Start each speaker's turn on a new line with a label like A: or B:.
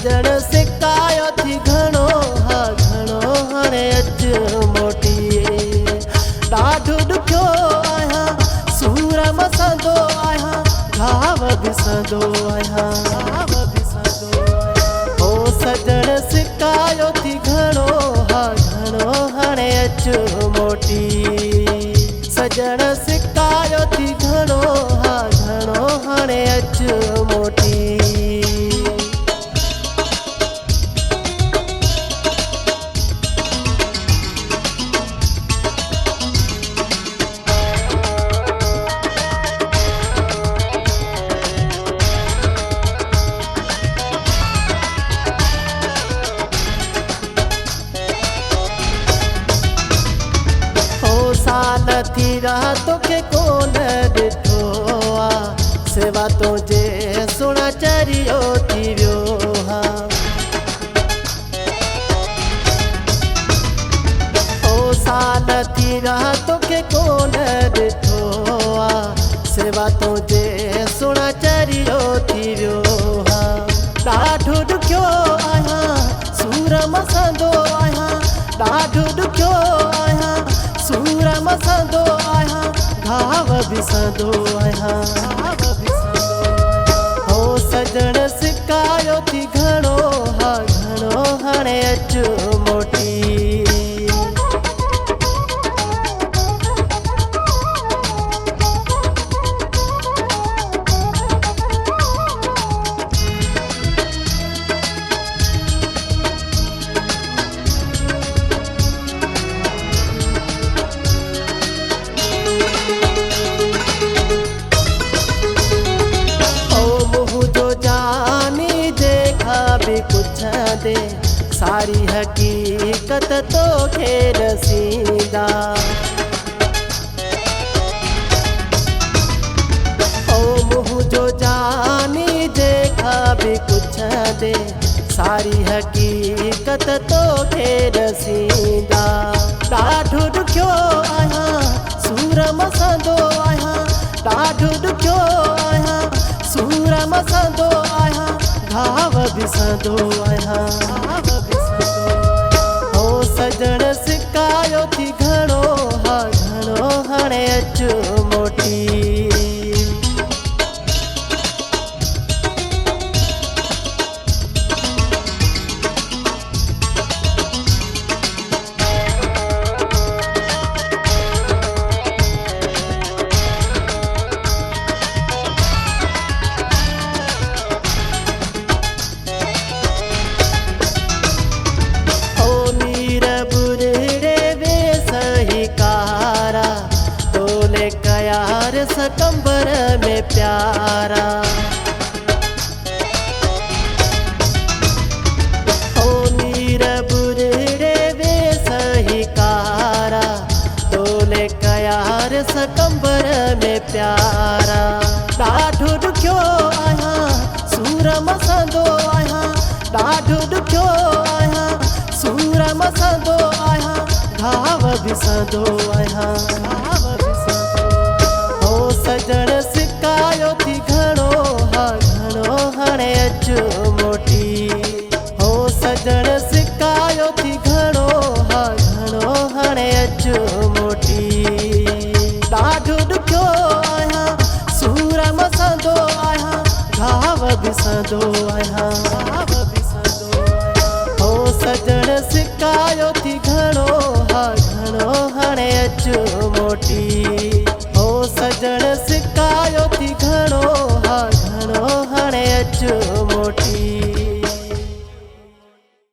A: सजण सिकायो थी घणो हा घणो हाणे अच मोटी ॾाढो ॾुखियो आहियां सूर मसंदो आहियां घाव ॾिसंदो आहियां ओ सजण सिकायो थी घणो हा घणो हाणे अच मोटी सजण सिकायो थी घणो हा घणो हाणे अच मोटी साल थी रहा तोखे कोन ॾिठो आहे सेवा तुंहिंजे सुण चरियो थी वियो ओ साल थी रहा तोखे कोन ॾिठो आहे सेवा तुंहिंजे सुण चरियो थी वियो ॾाढो ॾुखियो आहियां सूर मसंदो आहियां ॾाढो ॾुखियो आहियां सूर मसंदो आहियां घाव ॾिसंदो आहियां ओ सजण सिकायो थी घणो हा घणो हाणे अच मोटी पुछंदे सारी हकीकत तोखे रसींदा ओ मुँह जो जानी देखा भी पुछंदे सारी हकीकत तोखे रसींदा ॾाढो ॾुखियो आहियां सूर मसंदो आहियां ॾाढो ॾुखियो आहियां सूर मसंदो आहियां घाव ॾिसंदो आहियां ओ सजण सिकायो थी घणो हा घणो हाणे अच मोटी सकंबर में प्यारा ओ नीर बुरड़े वे सही कारा तोले कयार सकंबर में प्यारा ॾाढो ॾुखियो आहियां सूर मसंदो आहियां ॾाढो ॾुखियो आहियां सूर मसंदो आहियां घाव ॾिसंदो आहियां सजण सिकायो थी घणो हा घणो हाणे अच मोटी हो सजण सिकायो थी घणो हा घणो हाणे अच मोटी ॾाढो ॾुखियो आहियां सूर मसंदो आहियां घाव ॾिसंदो आहियां हो सजण सिकायो